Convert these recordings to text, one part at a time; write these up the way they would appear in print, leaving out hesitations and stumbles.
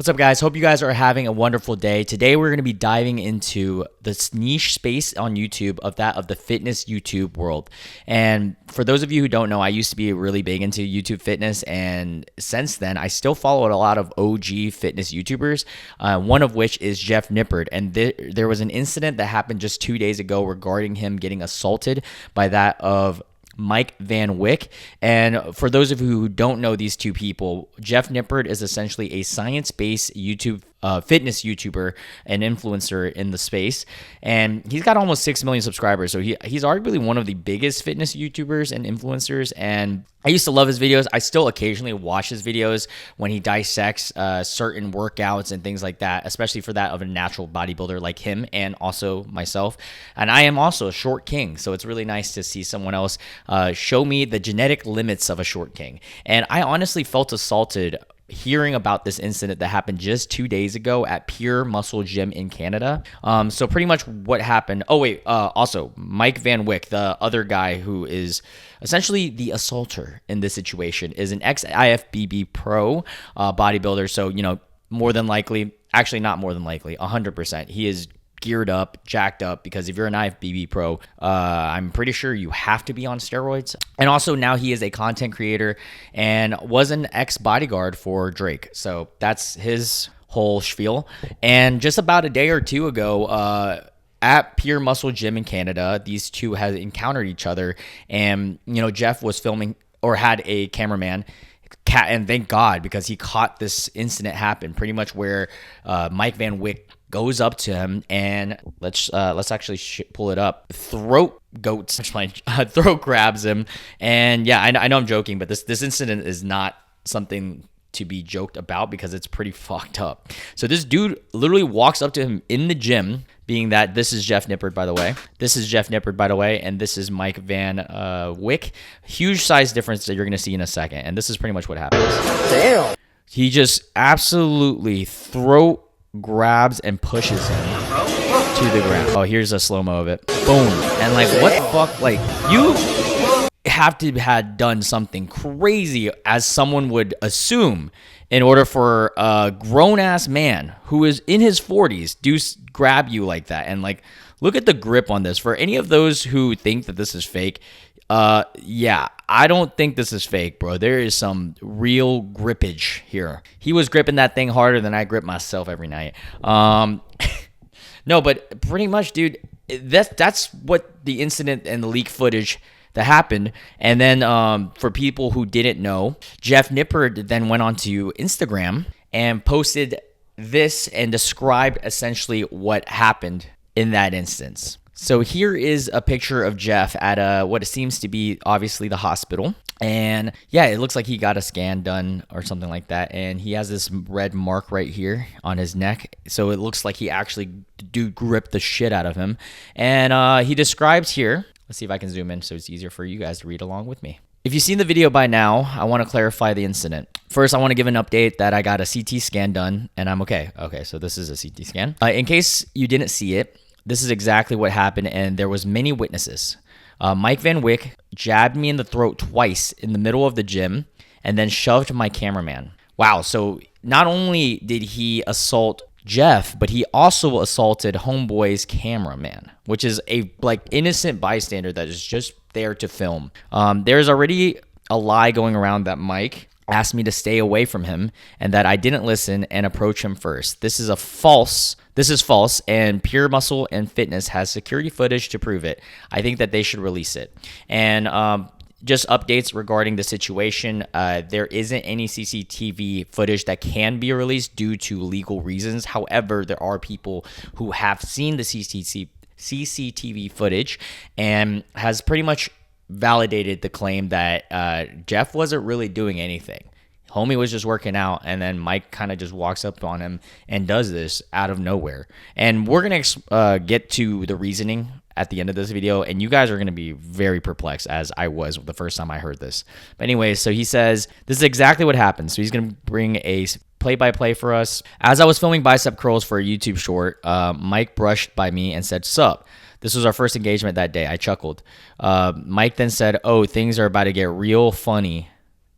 What's up, guys? Hope you guys are having a wonderful day. Today, we're going to be diving into this niche space on YouTube of the fitness YouTube world. And for those of you who don't know, I used to be really big into YouTube fitness, and since then, I still followed a lot of OG fitness YouTubers, one of which is Jeff Nippard. And there was an incident that happened just 2 days ago regarding him getting assaulted by that of Mike Van Wyck. And for those of you who don't know these two people, Jeff Nippard is essentially a science-based YouTube fitness YouTuber and influencer in the space, and he's got almost 6 million subscribers. So he's arguably one of the biggest fitness YouTubers and influencers, and I used to love his videos. I still occasionally watch his videos when he dissects certain workouts and things like that, especially for that of a natural bodybuilder like him and also myself. And I am also a short king, so it's really nice to see someone else show me the genetic limits of a short king. And I honestly felt assaulted hearing about this incident that happened just 2 days ago at Pure Muscle Gym in Canada. So pretty much what happened. Also Mike Van Wyck, the other guy who is essentially the assaulter in this situation, is an ex-IFBB pro bodybuilder. So, more than likely, actually not more than likely, 100%, he is geared up, jacked up, because if you're an IFBB pro, I'm pretty sure you have to be on steroids. And also now he is a content creator and was an ex-bodyguard for Drake. So that's his whole spiel. And just about a day or two ago, at Pure Muscle Gym in Canada, these two had encountered each other, and Jeff was filming or had a cameraman. And thank God, because he caught this incident happen pretty much where Mike Van Wyck goes up to him and let's actually pull it up. Throat grabs him, and yeah, I know I'm joking, but this incident is not something to be joked about because it's pretty fucked up. So this dude literally walks up to him in the gym, being that this is Jeff Nippard, by the way. This is Jeff Nippard, by the way, and this is Mike Van Wyck. Huge size difference that you're going to see in a second, and this is pretty much what happens. Damn. He just absolutely throat grabs and pushes him to the ground. Oh, here's a slow-mo of it. Boom. And what the fuck? You have to have done something crazy, as someone would assume, in order for a grown-ass man who is in his 40s to grab you like that. And look at the grip on this. For any of those who think that this is fake, yeah, I don't think this is fake, bro. There is some real grippage here. He was gripping that thing harder than I grip myself every night. No, but pretty much, dude, that's what the incident and the leak footage that happened. And then for people who didn't know, Jeff Nippard then went onto Instagram and posted this and described essentially what happened in that instance. So here is a picture of Jeff at what it seems to be obviously the hospital. And yeah, it looks like he got a scan done or something like that. And he has this red mark right here on his neck. So it looks like he actually gripped the shit out of him. And he describes here, let's see if I can zoom in so it's easier for you guys to read along with me. If you've seen the video by now, I want to clarify the incident. First, I want to give an update that I got a CT scan done and I'm okay. Okay, so this is a CT scan. In case you didn't see it, this is exactly what happened, and there was many witnesses. Mike Van Wyck jabbed me in the throat twice in the middle of the gym and then shoved my cameraman. Wow, so not only did he assault Jeff, but he also assaulted Homeboy's cameraman, which is a innocent bystander that is just there to film. There's already a lie going around that Mike asked me to stay away from him and that I didn't listen and approach him first. This is false, and Pure Muscle and Fitness has security footage to prove it. I think that they should release it. And just updates regarding the situation. There isn't any CCTV footage that can be released due to legal reasons. However, there are people who have seen the CCTV footage and has pretty much validated the claim that Jeff wasn't really doing anything. Homie was just working out, and then Mike kind of just walks up on him and does this out of nowhere. And we're going to get to the reasoning at the end of this video, and you guys are going to be very perplexed, as I was the first time I heard this. But anyway, so he says, this is exactly what happened. So he's going to bring a play-by-play for us. As I was filming bicep curls for a YouTube short, Mike brushed by me and said, "Sup?" This was our first engagement that day. I chuckled. Mike then said, "Oh, things are about to get real funny,"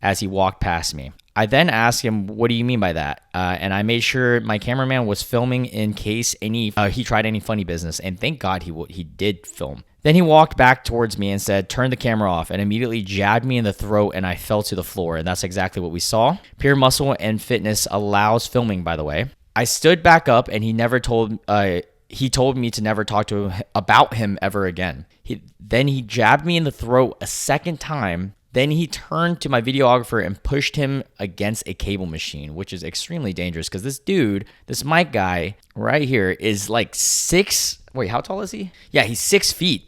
as he walked past me. I then asked him, what do you mean by that? And I made sure my cameraman was filming in case he tried any funny business. And thank God he did film. Then he walked back towards me and said, turn the camera off, and immediately jabbed me in the throat, and I fell to the floor. And that's exactly what we saw. Pure Muscle and Fitness allows filming, by the way. I stood back up, and he told me to never talk to him about him ever again. Then he jabbed me in the throat a second time. Then he turned to my videographer and pushed him against a cable machine, which is extremely dangerous because this dude, this Mike guy right here, is like how tall is he? Yeah, he's 6 feet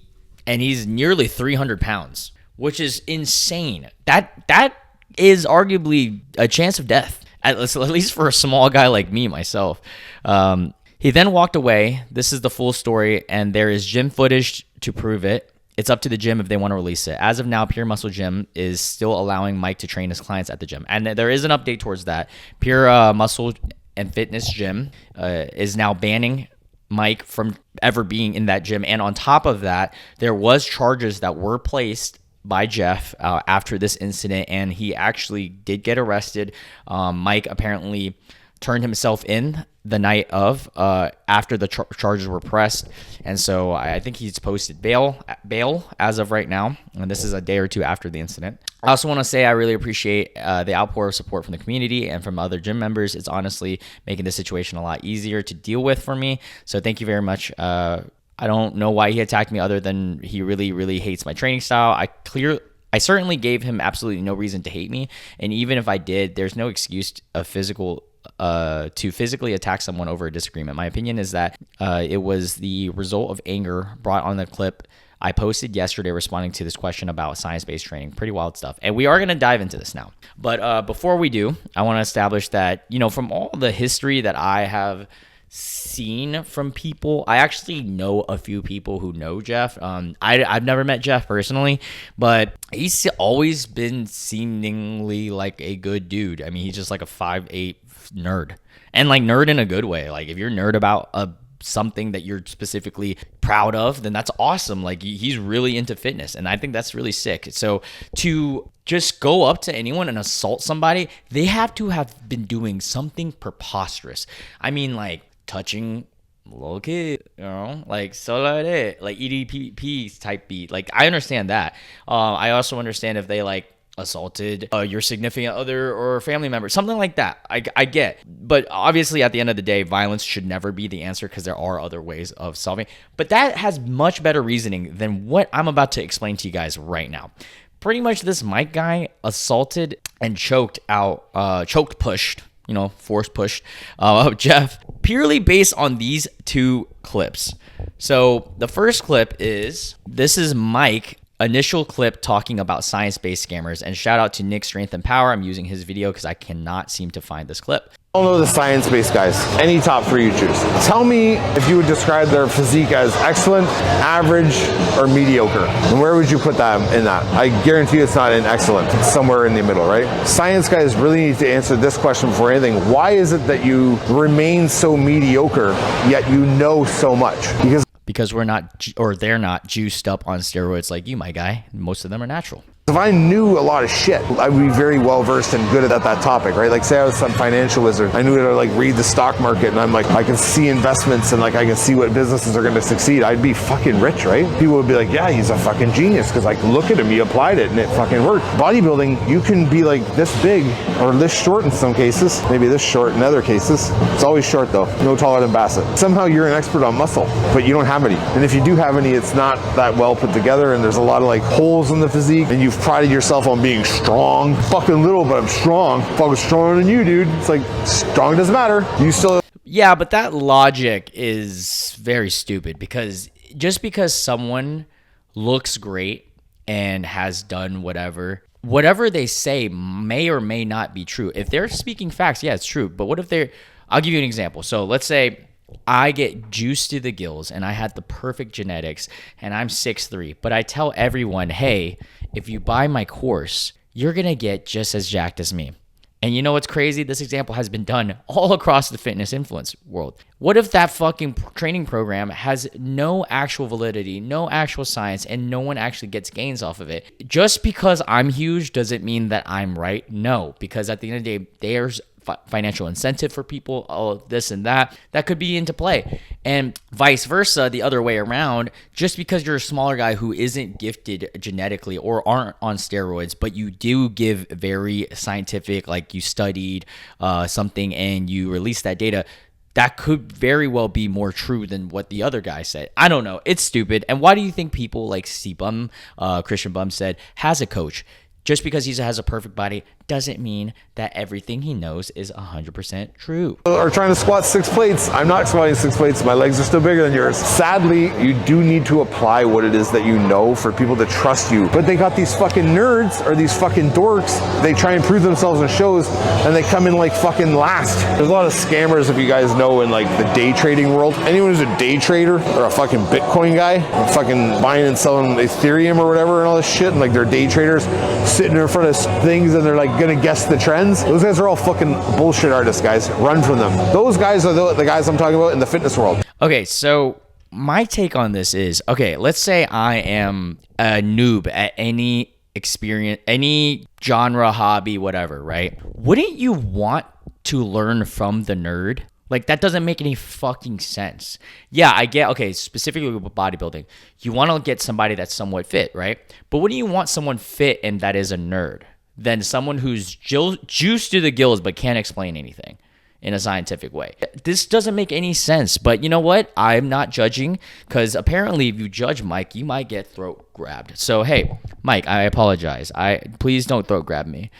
and he's nearly 300 pounds, which is insane. That is arguably a chance of death, at least for a small guy like me, myself. He then walked away. This is the full story, and there is gym footage to prove it. It's up to the gym if they want to release it. As of now, Pure Muscle Gym is still allowing Mike to train his clients at the gym. And there is an update towards that. Pure Muscle and Fitness Gym is now banning Mike from ever being in that gym. And on top of that, there was charges that were placed by Jeff after this incident, and he actually did get arrested. Mike apparently turned himself in the night of after the charges were pressed, and so I think he's posted bail as of right now, and this is a day or two after the incident. I also want to say I really appreciate the outpour of support from the community and from other gym members. It's honestly making the situation a lot easier to deal with for me, so thank you very much. I don't know why he attacked me other than he really, really hates my training style. I certainly gave him absolutely no reason to hate me, and even if I did, there's no excuse to physically attack someone over a disagreement. My opinion is that it was the result of anger brought on the clip I posted yesterday responding to this question about science-based training. Pretty wild stuff. And we are going to dive into this now. But before we do, I want to establish that, from all the history that I have seen from people, I actually know a few people who know Jeff. I've never met Jeff personally, but he's always been seemingly like a good dude. I mean, he's just like a 5'8" nerd, and like nerd in a good way. Like if you're nerd about something that you're specifically proud of, then that's awesome. Like he's really into fitness, and I think that's really sick. So to just go up to anyone and assault somebody, they have to have been doing something preposterous. I mean, like touching little kid, like so like EDP type beat. Like I understand that. I also understand if they like assaulted your significant other or family member, something like that. I get, but obviously at the end of the day, violence should never be the answer because there are other ways of solving. But that has much better reasoning than what I'm about to explain to you guys right now. Pretty much this Mike guy assaulted and pushed force pushed Jeff purely based on these two clips. So the first clip is Mike initial clip talking about science-based scammers, and shout out to Nick Strength and Power. I'm using his video because I cannot seem to find this clip. I don't know the science-based guys. Any top three you choose. Tell me if you would describe their physique as excellent, average, or mediocre. And where would you put that in that? I guarantee it's not in excellent. It's somewhere in the middle, right? Science guys really need to answer this question before anything. Why is it that you remain so mediocre, yet you know so much? Because they're not juiced up on steroids like you, my guy. Most of them are natural. If I knew a lot of shit, I would be very well versed and good at that topic, right? Like say I was some financial wizard. I knew how to like read the stock market, and I'm like, I can see investments and like I can see what businesses are going to succeed. I'd be fucking rich, right? People would be like, yeah, he's a fucking genius because like look at him, he applied it and it fucking worked. Bodybuilding, you can be like this big or this short in some cases, maybe this short in other cases. It's always short though, no taller than Bassett. Somehow you're an expert on muscle, but you don't have any. And if you do have any, it's not that well put together, and there's a lot of like holes in the physique, and you've prided yourself on being strong. Fucking little, but I'm strong. If I was stronger than you, dude, it's like strong doesn't matter. You still. Yeah, but that logic is very stupid, because just because someone looks great and has done whatever they say may or may not be true. If they're speaking facts, yeah, it's true. But what if I'll give you an example. So let's say I get juiced to the gills and I had the perfect genetics and I'm 6'3", but I tell everyone, hey, if you buy my course, you're going to get just as jacked as me. And you know what's crazy? This example has been done all across the fitness influence world. What if that fucking training program has no actual validity, no actual science, and no one actually gets gains off of it? Just because I'm huge doesn't mean that I'm right. No, because at the end of the day, there's financial incentive for people, all of this and that could be into play, and vice versa, the other way around. Just because you're a smaller guy who isn't gifted genetically or aren't on steroids, but you do give very scientific, like you studied something and you release that data, that could very well be more true than what the other guy said. I don't know. It's stupid. And why do you think people like C-Bum, Christian Bum said, has a coach? Just because he has a perfect body doesn't mean that everything he knows is 100% true. Or trying to squat 6 plates. I'm not squatting 6 plates. My legs are still bigger than yours. Sadly, you do need to apply what it is that you know for people to trust you. But they got these fucking nerds or these fucking dorks. They try and prove themselves in shows and they come in like fucking last. There's a lot of scammers, if you guys know, in like the day trading world. Anyone who's a day trader or a fucking Bitcoin guy, fucking buying and selling Ethereum or whatever and all this shit, and like they're day traders sitting in front of things and they're like gonna guess the trends. Those guys are all fucking bullshit artists, guys. Run from them. Those guys are the guys I'm talking about in the fitness world. Okay, so my take on this is, okay, let's say I am a noob at any experience, any genre, hobby, whatever, right? Wouldn't you want to learn from the nerd? Like, that doesn't make any fucking sense. Yeah, I get, okay, specifically with bodybuilding, you want to get somebody that's somewhat fit, right? But wouldn't you want someone fit and that is a nerd than someone who's juiced to the gills but can't explain anything in a scientific way? This doesn't make any sense. But you know what? I'm not judging, because apparently if you judge Mike, you might get throat grabbed. So, hey, Mike, I apologize. Please don't throat grab me.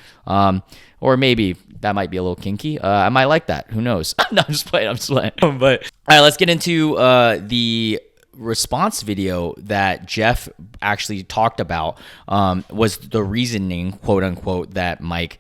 Or maybe that might be a little kinky. I might like that. Who knows? No, I'm just playing. But all right, let's get into the response video that Jeff actually talked about. Was the reasoning, quote unquote, that Mike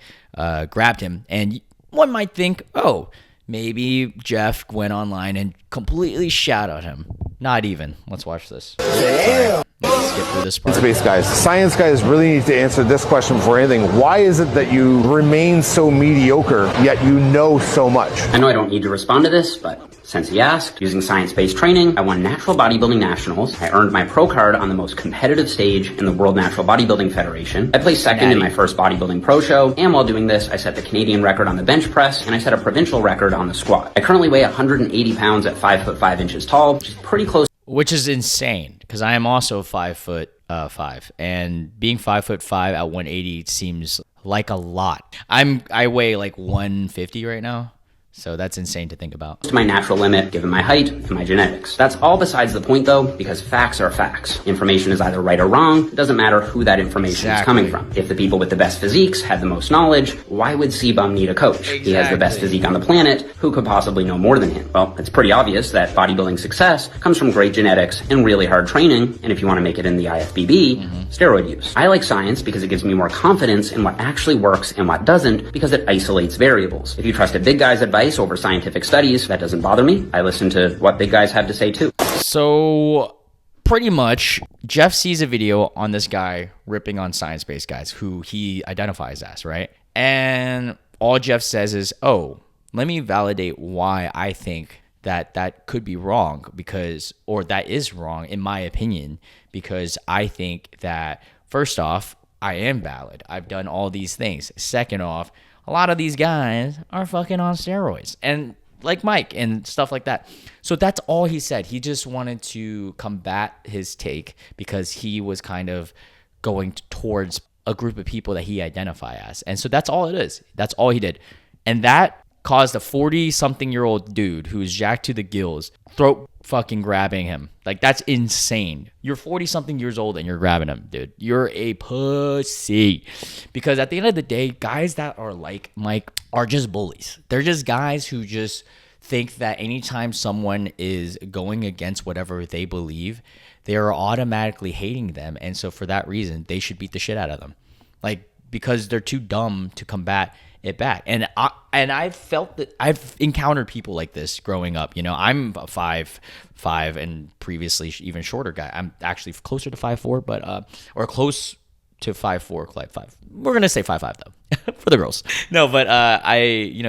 grabbed him. And one might think, oh, maybe Jeff went online and completely shadowed him. Not even. Let's watch this. Damn. Let's get through this part. Space guys. Science guys really need to answer this question before anything. Why is it that you remain so mediocre, yet you know so much? I know I don't need to respond to this, but since he asked, using science-based training, I won Natural Bodybuilding Nationals. I earned my pro card on the most competitive stage in the World Natural Bodybuilding Federation. I placed second in my first bodybuilding pro show, and while doing this, I set the Canadian record on the bench press, and I set a provincial record on the squat. I currently weigh 180 pounds at 5'5" tall, which is pretty close. Which is insane, because I am also 5'5", and being 5'5" at 180 seems like a lot. I weigh like 150 right now. So that's insane to think about. To my natural limit, given my height and my genetics. That's all besides the point, though, because facts are facts. Information is either right or wrong. It doesn't matter who that information is coming from. If the people with the best physiques had the most knowledge, why would C-Bum need a coach? Exactly. He has the best physique on the planet. Who could possibly know more than him? Well, it's pretty obvious that bodybuilding success comes from great genetics and really hard training, and if you want to make it in the IFBB, steroid use. I like science because it gives me more confidence in what actually works and what doesn't, because it isolates variables. If you trust a big guy's advice over scientific studies, that doesn't bother me. I listen to what big guys have to say too. So pretty much Jeff sees a video on this guy ripping on science-based guys who he identifies as, right? And all Jeff says is, oh, let me validate why I think that could be wrong, because, or that is wrong in my opinion, because I think that first off, I am valid. I've done all these things. Second off, a lot of these guys are fucking on steroids, and like Mike and stuff like that. So that's all he said. He just wanted to combat his take because he was kind of going towards a group of people that he identify as. And so that's all it is. That's all he did. And that caused a 40-something-year-old dude who's jacked to the gills throat fucking grabbing him. Like, that's insane. You're 40-something years old and you're grabbing him, dude. You're a pussy. Because at the end of the day, guys that are like Mike are just bullies. They're just guys who just think that anytime someone is going against whatever they believe, they are automatically hating them. And so for that reason, they should beat the shit out of them. Like, because they're too dumb to combat it back. And I've felt that I've encountered people like this growing up. You know, I'm a 5'5" and previously even shorter guy. I'm actually closer to 5'4", but or close to 5'4", like 5. We're gonna say 5'5" though for the girls. No, but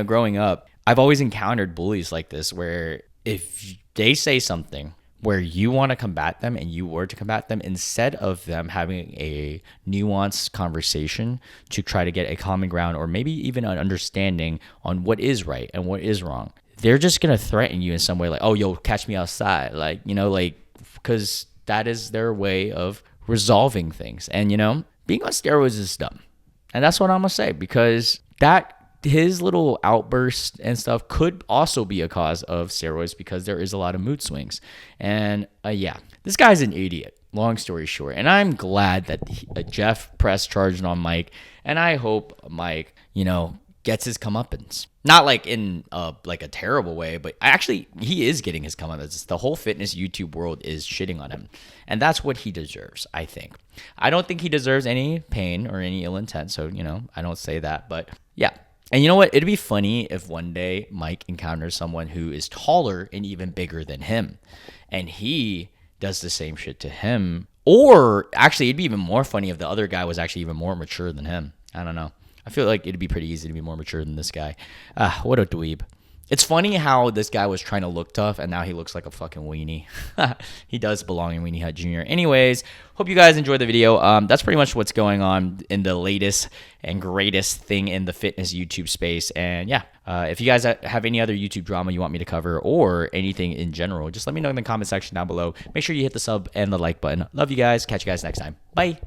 growing up, I've always encountered bullies like this where if they say something where you want to combat them and you were to combat them, instead of them having a nuanced conversation to try to get a common ground or maybe even an understanding on what is right and what is wrong, they're just going to threaten you in some way, like, oh, yo, catch me outside. Like, because that is their way of resolving things. And, being on steroids is dumb. And that's what I'm going to say, because his little outburst and stuff could also be a cause of steroids because there is a lot of mood swings. And this guy's an idiot, long story short. And I'm glad that Jeff pressed charges on Mike. And I hope Mike, gets his comeuppance. Not like in a terrible way, but actually he is getting his comeuppance. The whole fitness YouTube world is shitting on him. And that's what he deserves, I think. I don't think he deserves any pain or any ill intent. So, I don't say that. But yeah. And you know what? It'd be funny if one day Mike encounters someone who is taller and even bigger than him, and he does the same shit to him. Or actually, it'd be even more funny if the other guy was actually even more mature than him. I don't know. I feel like it'd be pretty easy to be more mature than this guy. What a dweeb. It's funny how this guy was trying to look tough, and now he looks like a fucking weenie. He does belong in Weenie Hut Jr. Anyways, hope you guys enjoyed the video. That's pretty much what's going on in the latest and greatest thing in the fitness YouTube space. And yeah, if you guys have any other YouTube drama you want me to cover or anything in general, just let me know in the comment section down below. Make sure you hit the sub and the like button. Love you guys. Catch you guys next time. Bye.